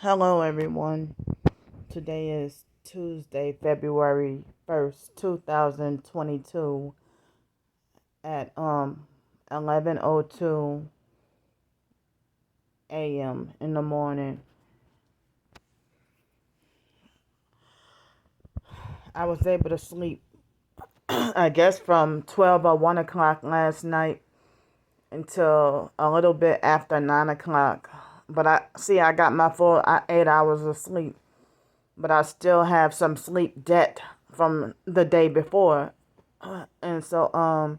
Hello, everyone. Today is Tuesday, February 1st, 2022 at 11:02 a.m. in the morning. I was able to sleep, I guess, from 12 or 1 o'clock last night until a little bit after 9 o'clock. But I got my full 8 hours of sleep, but I still have some sleep debt from the day before. And so,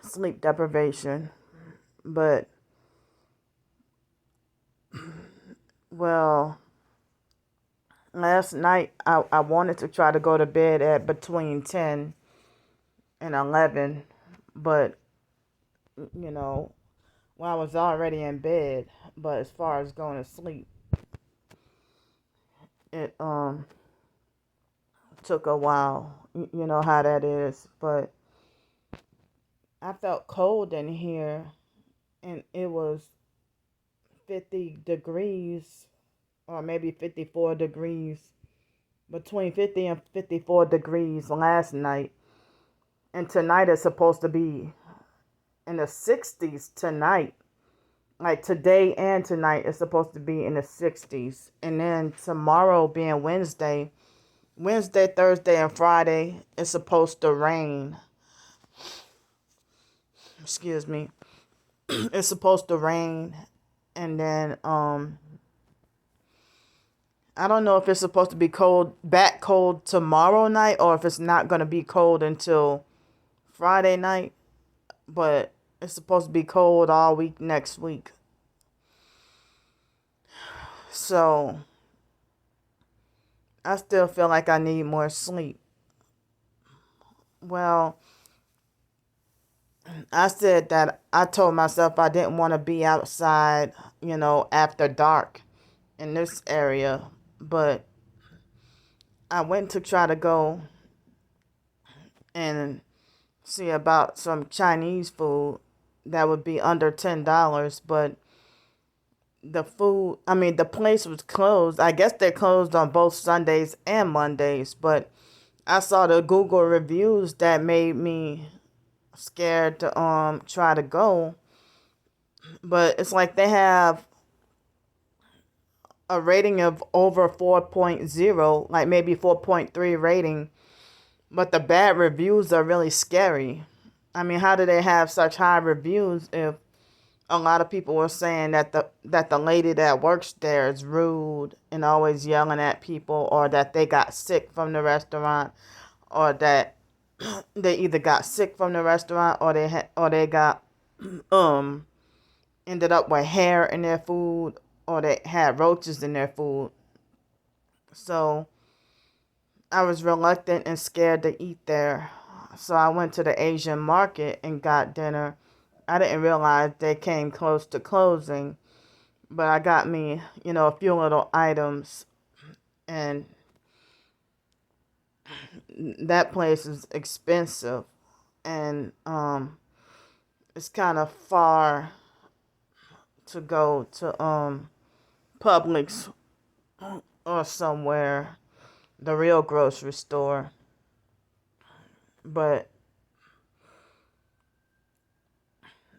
sleep deprivation. But, well, last night I wanted to try to go to bed at between 10 and 11, but, you know, well, I was already in bed, but as far as going to sleep, it took a while. You know how that is, but I felt cold in here, and it was 50 degrees, or maybe 54 degrees, between 50 and 54 degrees last night. And tonight is supposed to be in the 60s tonight. Like today and tonight is supposed to be in the 60s. And then tomorrow being Wednesday, Thursday, and Friday is supposed to rain. Excuse me. It's supposed to rain. And then I don't know if it's supposed to be back cold tomorrow night, or if it's not going to be cold until Friday night, but it's supposed to be cold all week next week. So I still feel like I need more sleep. Well, I told myself I didn't want to be outside, after dark in this area, but I went to try to go and see about some Chinese food that would be under $10, but the place was closed. I guess they're closed on both Sundays and Mondays, but I saw the Google reviews that made me scared to try to go. But it's like they have a rating of over 4.0, like maybe 4.3 rating, but the bad reviews are really scary. I mean, how do they have such high reviews if a lot of people were saying that the lady that works there is rude and always yelling at people, or that they got sick from the restaurant, or that they either got sick from the restaurant, or they got ended up with hair in their food, or they had roaches in their food. So I was reluctant and scared to eat there. So I went to the Asian market and got dinner. I didn't realize they came close to closing, but I got me, a few little items, and that place is expensive, and it's kind of far to go to Publix or somewhere, the real grocery store. But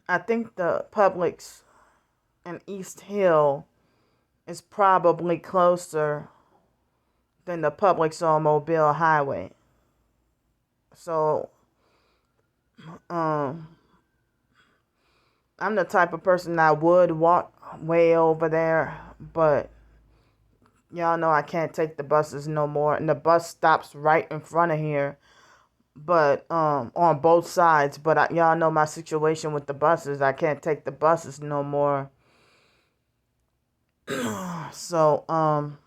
I think the Publix in East Hill is probably closer than the Publix on Mobile Highway. So, I'm the type of person that would walk way over there, but y'all know I can't take the buses no more, and the bus stops right in front of here, but on both sides. But y'all know my situation with the buses. I can't take the buses no more. So I'm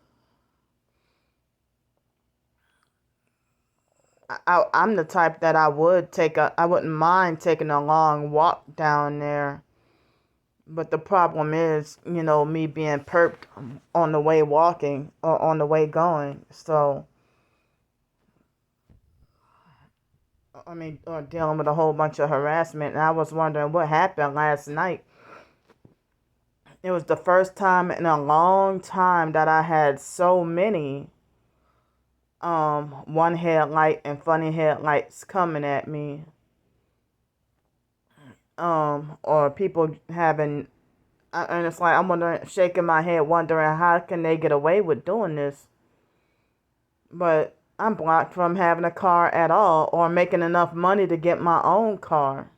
the type that I wouldn't mind taking a long walk down there. But the problem is, me being perked on the way walking or on the way going. So, or dealing with a whole bunch of harassment. And I was wondering what happened last night. It was the first time in a long time that I had so many one headlight and funny headlights coming at me. Or people having, and it's like I'm wondering, shaking my head, wondering how can they get away with doing this. But I'm blocked from having a car at all or making enough money to get my own car.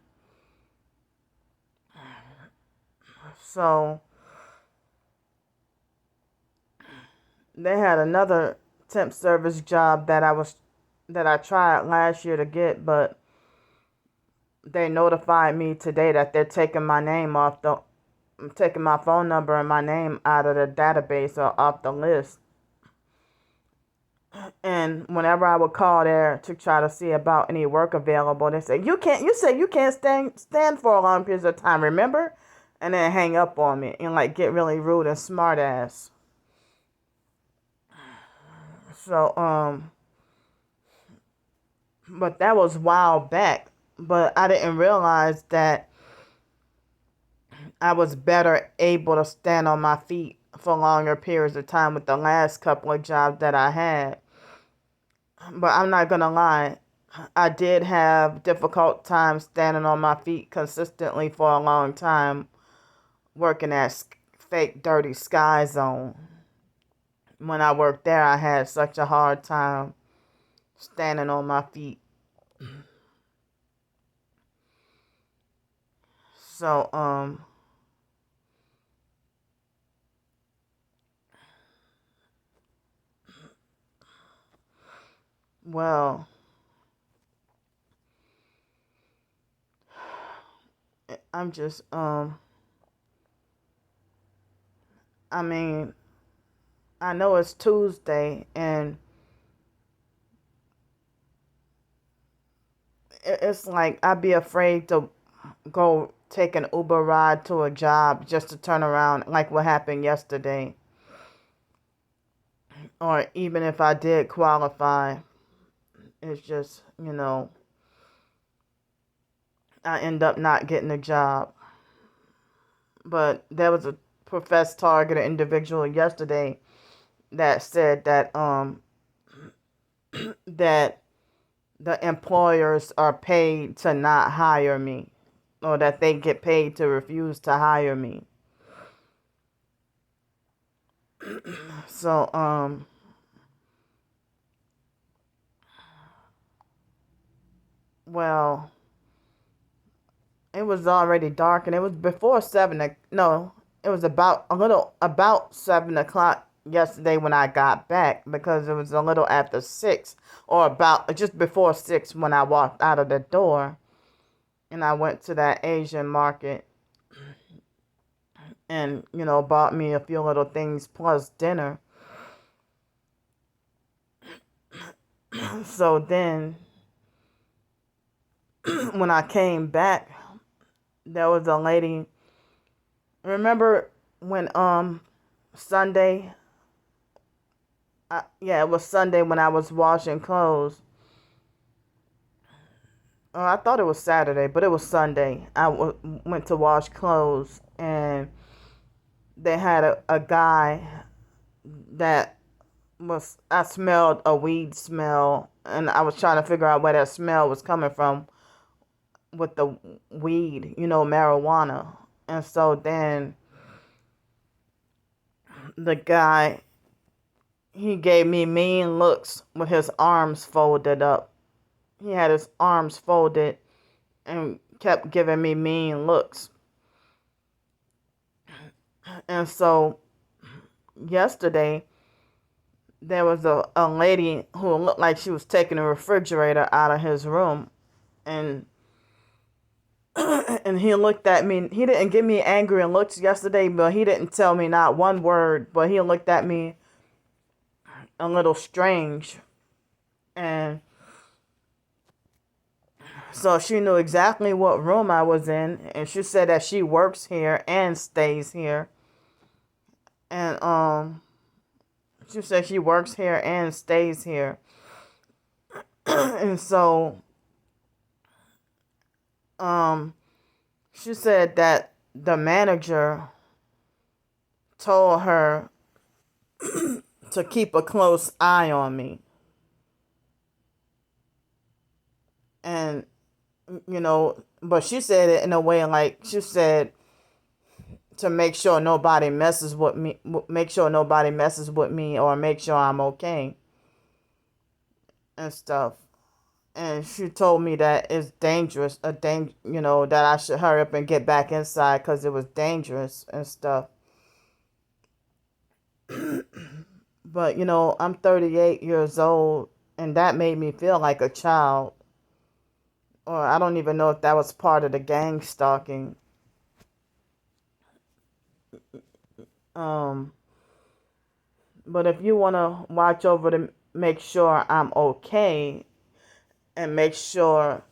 So they had another temp service job that I tried last year to get, but they notified me today that they're taking my name off the taking my phone number and my name out of the database or off the list. And whenever I would call there to try to see about any work available, they say you said you can't stand for a long period of time, remember? And then hang up on me and like get really rude and smart ass. So but that was a while back. But I didn't realize that I was better able to stand on my feet for longer periods of time with the last couple of jobs that I had. But I'm not gonna lie, I did have difficult time standing on my feet consistently for a long time working at fake dirty Sky Zone. When I worked there, I had such a hard time standing on my feet. So well, I'm just I mean, I know it's Tuesday and it's like I'd be afraid to go take an Uber ride to a job just to turn around like what happened yesterday. Or even if I did qualify, it's just, I end up not getting a job. But there was a professed targeted individual yesterday that said that that the employers are paid to not hire me, or that they get paid to refuse to hire me. So well, it was already dark and it was before no, it was about 7 o'clock yesterday when I got back, because it was a little after 6, or about just before 6 when I walked out of the door. And I went to that Asian market and, bought me a few little things plus dinner. So then when I came back, there was a lady. Remember when Sunday? Yeah, it was Sunday when I was washing clothes. Oh, I thought it was Saturday, but it was Sunday. Went to wash clothes, and they had a guy that I smelled a weed smell, and I was trying to figure out where that smell was coming from with the weed, marijuana. And so then the guy, he gave me mean looks with his arms folded up. He had his arms folded and kept giving me mean looks. And so yesterday, there was a lady who looked like she was taking a refrigerator out of his room. And and he looked at me. He didn't give me angry looks yesterday, but he didn't tell me not one word. But he looked at me a little strange. And so she knew exactly what room I was in. And she said that she works here and stays here. And she said she works here and stays here. And so she said that the manager told her to keep a close eye on me. And, but she said it in a way like she said to make sure nobody messes with me, or make sure I'm okay and stuff. And she told me that it's dangerous, that I should hurry up and get back inside because it was dangerous and stuff. But, I'm 38 years old, and that made me feel like a child. Or I don't even know if that was part of the gang stalking. But if you want to watch over to make sure I'm okay and make sure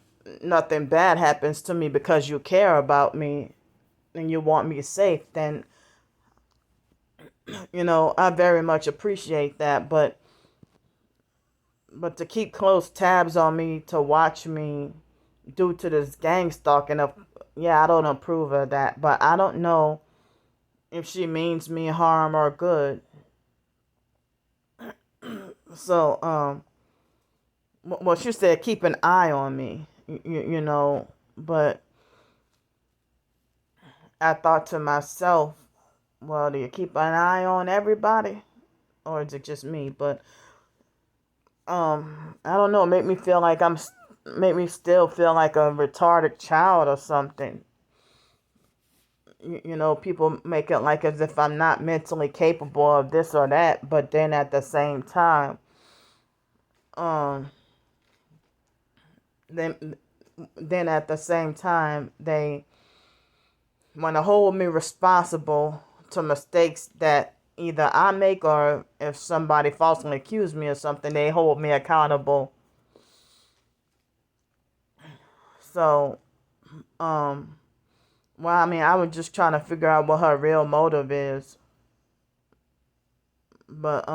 nothing bad happens to me because you care about me and you want me safe, then, I very much appreciate that. But to keep close tabs on me, to watch me due to this gang stalking, I don't approve of that. But I don't know if she means me harm or good. So, well, she said keep an eye on me, but I thought to myself, well, do you keep an eye on everybody or is it just me? But I don't know, make me still feel like a retarded child or something. People make it like as if I'm not mentally capable of this or that, but then at the same time, then at the same time, they want to hold me responsible to mistakes that either I make or if somebody falsely accused me of something, they hold me accountable. So, well, I mean, I was just trying to figure out what her real motive is. But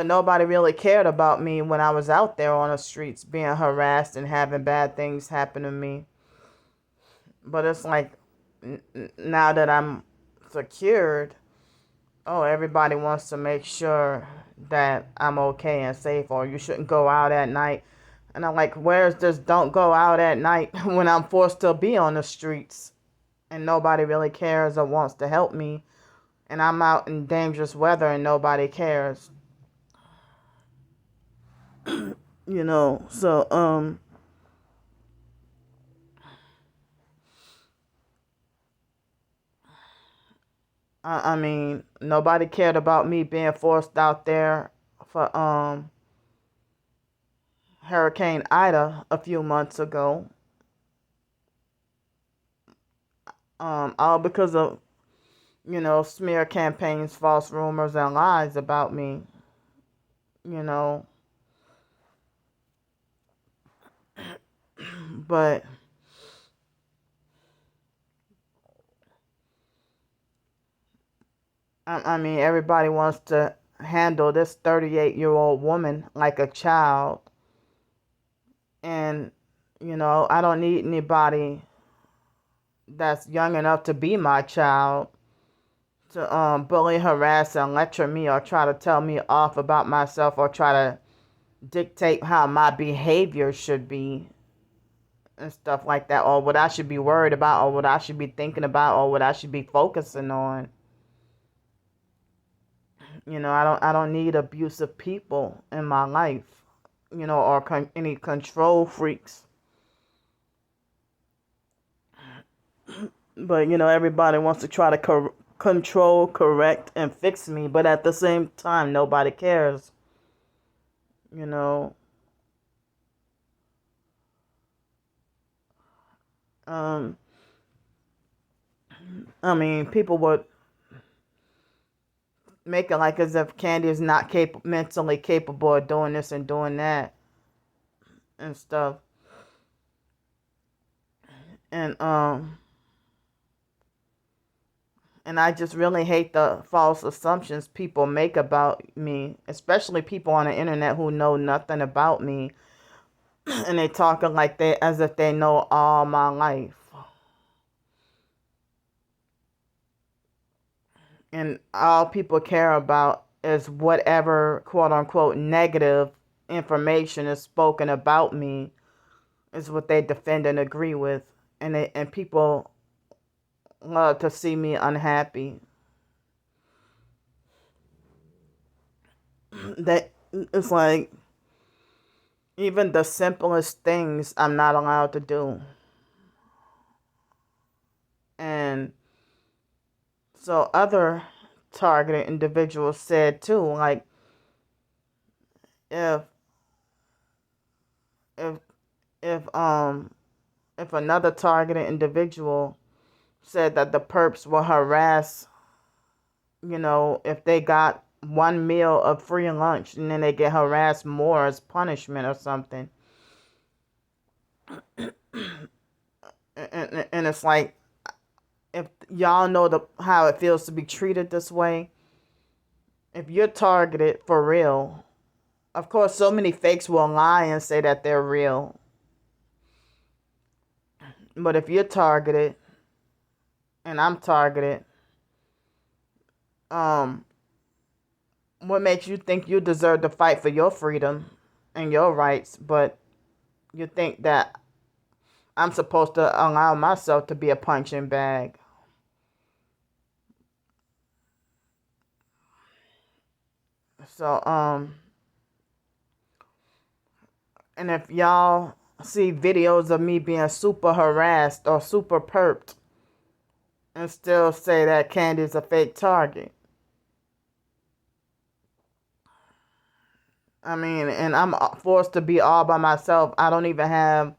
nobody really cared about me when I was out there on the streets being harassed and having bad things happen to me. But it's like now that I'm secured, everybody wants to make sure that I'm okay and safe, or you shouldn't go out at night. And I'm like, where's this don't go out at night when I'm forced to be on the streets and nobody really cares or wants to help me, and I'm out in dangerous weather and nobody cares. So I mean, nobody cared about me being forced out there for Hurricane Ida a few months ago. All because of, smear campaigns, false rumors, and lies about me. You know, but I mean, everybody wants to handle this 38-year-old woman like a child. And, I don't need anybody that's young enough to be my child to bully, harass, and lecture me or try to tell me off about myself or try to dictate how my behavior should be and stuff like that, or what I should be worried about, or what I should be thinking about, or what I should be focusing on. I don't need abusive people in my life, or any control freaks. But everybody wants to try to control, correct, and fix me, but at the same time, nobody cares. You know, um, I mean, people would make it like as if Candy is not mentally capable of doing this and doing that and stuff. And and I just really hate the false assumptions people make about me, especially people on the internet who know nothing about me, and they talking like as if they know all my life. and all people care about is whatever quote unquote negative information is spoken about me is what they defend and agree with, and people love to see me unhappy. That it's like even the simplest things I'm not allowed to do. And so other targeted individuals said too, like if if if if another targeted individual said that the perps will harass, if they got one meal of free lunch and then they get harassed more as punishment or something. And it's like, if y'all know how it feels to be treated this way, if you're targeted for real, of course, so many fakes will lie and say that they're real. But if you're targeted and I'm targeted, what makes you think you deserve to fight for your freedom and your rights, but you think that I'm supposed to allow myself to be a punching bag? So, and if y'all see videos of me being super harassed or super perped and still say that Candy's a fake target, I mean, and I'm forced to be all by myself. I don't even have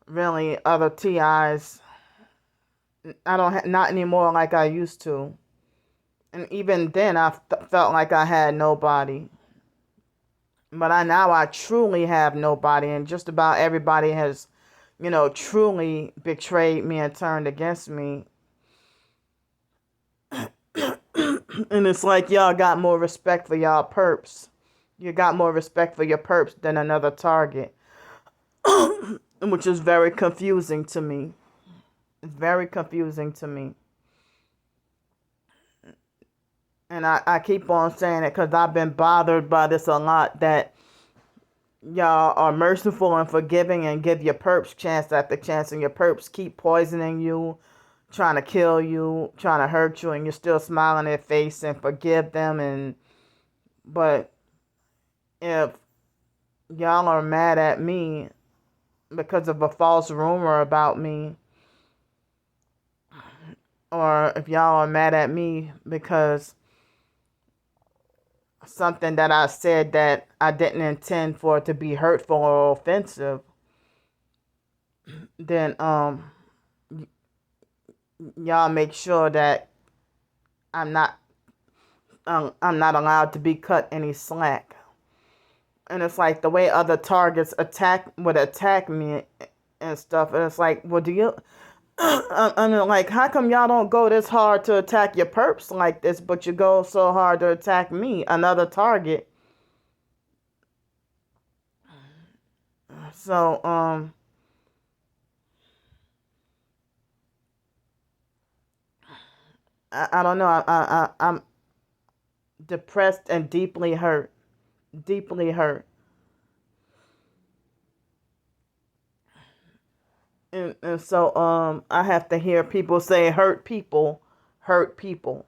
really other TIs. I don't not anymore like I used to. And even then, I felt like I had nobody. But I truly have nobody, and just about everybody has, truly betrayed me and turned against me. And it's like y'all got more respect for y'all perps. You got more respect for your perps than another target, which is very confusing to me. It's very confusing to me. And I keep on saying it because I've been bothered by this a lot, that y'all are merciful and forgiving and give your perps chance after chance, and your perps keep poisoning you, trying to kill you, trying to hurt you, and you're still smiling in their face and forgive them. But if y'all are mad at me because of a false rumor about me, or if y'all are mad at me because something that I said that I didn't intend for it to be hurtful or offensive, then y'all make sure that I'm not allowed to be cut any slack. And it's like the way other targets would attack me and stuff. And it's like, well, do you? I mean, like, how come y'all don't go this hard to attack your perps like this, but you go so hard to attack me, another target? So, I don't know. I'm depressed and deeply hurt. Deeply hurt. And so I have to hear people say hurt people, hurt people.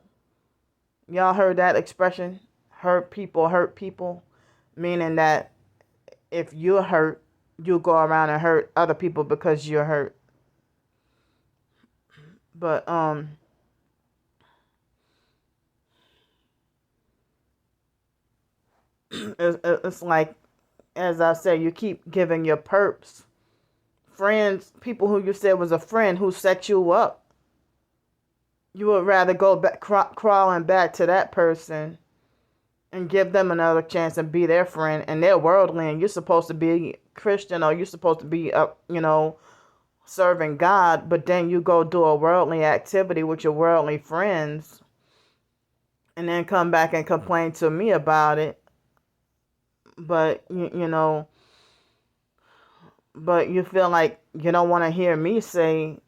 Y'all heard that expression? Hurt people, meaning that if you're hurt, you go around and hurt other people because you're hurt. But it's like, as I said, you keep giving your perps, friends, people who you said was a friend who set you up. You would rather go back, crawling back to that person and give them another chance and be their friend, and they're worldly, and you're supposed to be Christian, or you're supposed to be serving God, but then you go do a worldly activity with your worldly friends and then come back and complain to me about it. But but you feel like you don't want to hear me say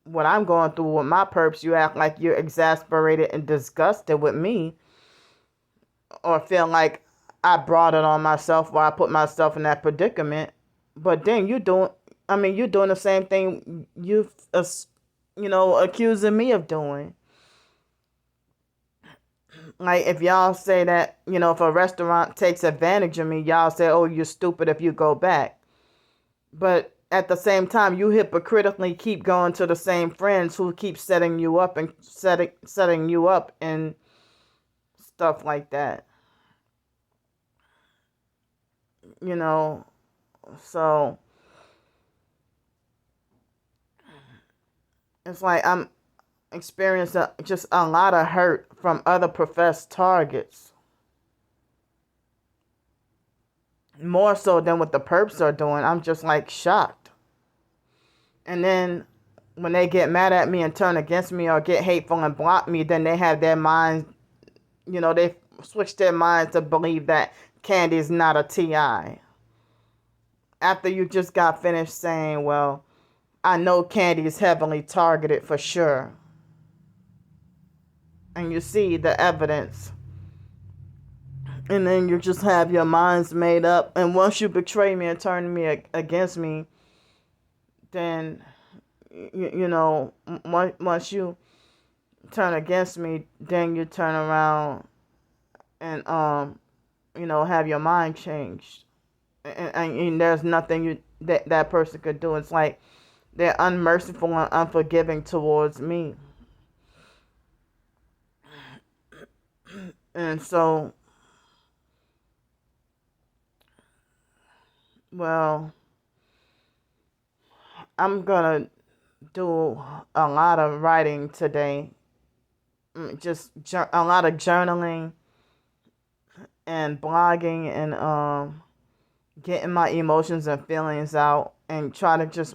what I'm going through with my perps, you act like you're exasperated and disgusted with me, or feel like I brought it on myself, or I put myself in that predicament. But then you're doing the same thing accusing me of doing. Like, if y'all say that, if a restaurant takes advantage of me, y'all say, oh, you're stupid if you go back. But at the same time, you hypocritically keep going to the same friends who keep setting you up and setting you up and stuff like that. You know, so it's like I'm experiencing just a lot of hurt from other professed targets. More so than what the perps are doing. I'm just like shocked. And then when they get mad at me and turn against me or get hateful and block me, then they have their minds, they switch their minds to believe that Candy is not a TI. After you just got finished saying, well, I know Candy is heavily targeted for sure. And you see the evidence. And then you just have your minds made up. And once you betray me and turn me against me, then, once you turn against me, then you turn around and, have your mind changed. And there's nothing that person could do. It's like they're unmerciful and unforgiving towards me. And so, well, I'm gonna do a lot of writing today. Just a lot of journaling and blogging and getting my emotions and feelings out, and try to just,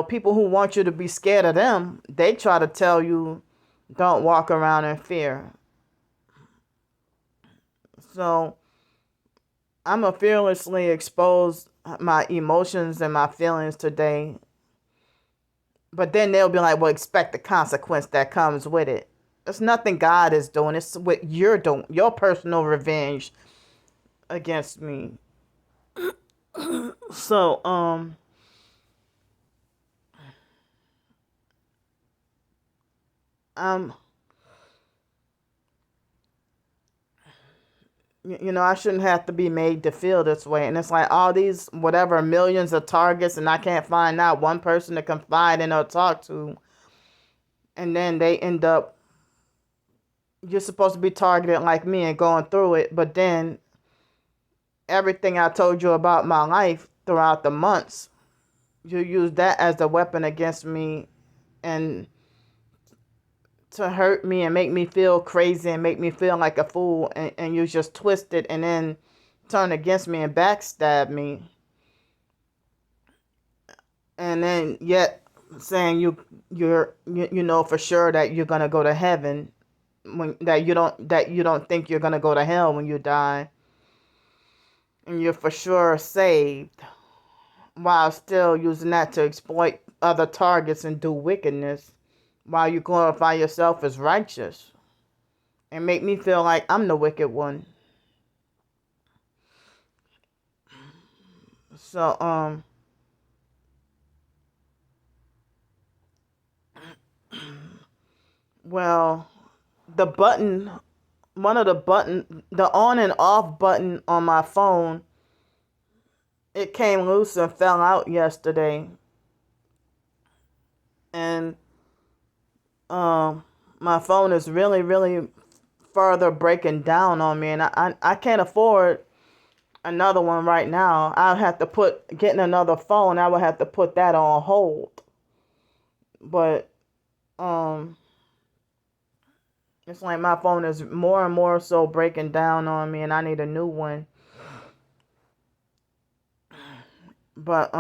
people who want you to be scared of them, they try to tell you don't walk around in fear. So I'm gonna fearlessly expose my emotions and my feelings today. But then they'll be like, well, expect the consequence that comes with it. It's nothing God is doing. It's what you're doing. Your personal revenge against me. So, um, I shouldn't have to be made to feel this way. And it's like all these, whatever, millions of targets, and I can't find out one person to confide in or talk to. And then they end up, you're supposed to be targeted like me and going through it. But then everything I told you about my life throughout the months, you use that as a weapon against me and to hurt me and make me feel crazy and make me feel like a fool, and you just twist it and then turn against me and backstab me. And then yet saying you know for sure that you're gonna go to heaven, when that you don't think you're gonna go to hell when you die, and you're for sure saved, while still using that to exploit other targets and do wickedness, while you glorify yourself as righteous and make me feel like I'm the wicked one. So, well, the button, one of the button, the on and off button on my phone, it came loose and fell out yesterday. And my phone is really, really further breaking down on me, and I can't afford another one right now. I'll have to getting another phone, I would have to put that on hold. But it's like my phone is more and more so breaking down on me, and I need a new one. But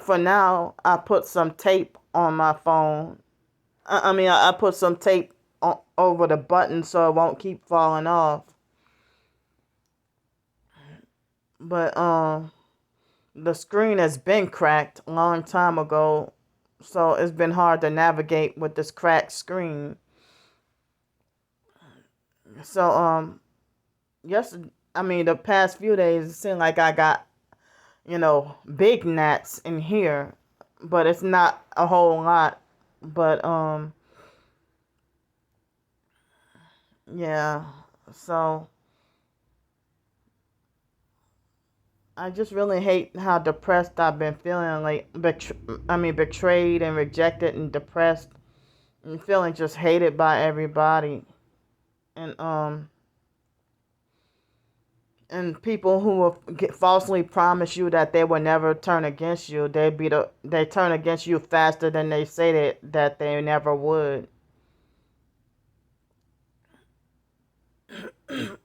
for now, I put some tape on my phone. I put some tape over the button so it won't keep falling off. But the screen has been cracked a long time ago, so it's been hard to navigate with this cracked screen. So yes, I mean the past few days it seemed like I got, big gnats in here, but it's not a whole lot. But yeah. So I just really hate how depressed I've been feeling. Like, betrayed and rejected and depressed and feeling just hated by everybody. And people who will falsely promise you that they will never turn against you, they turn against you faster than they say that they never would.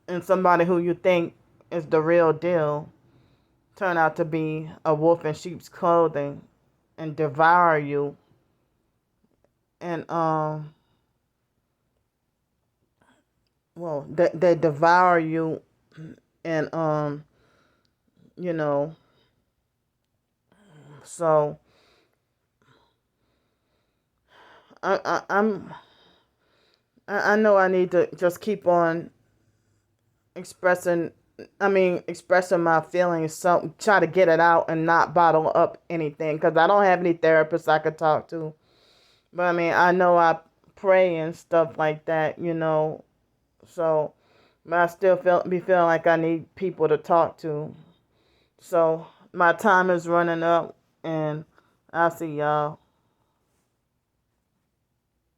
And somebody who you think is the real deal turn out to be a wolf in sheep's clothing and devour you. And they devour you. And you know so I'm I know I need to just keep on expressing expressing my feelings, so try to get it out and not bottle up anything, because I don't have any therapists I could talk to. But I mean, I know I pray and stuff like that, so, but I still be feeling like I need people to talk to. So my time is running up, and I'll see y'all.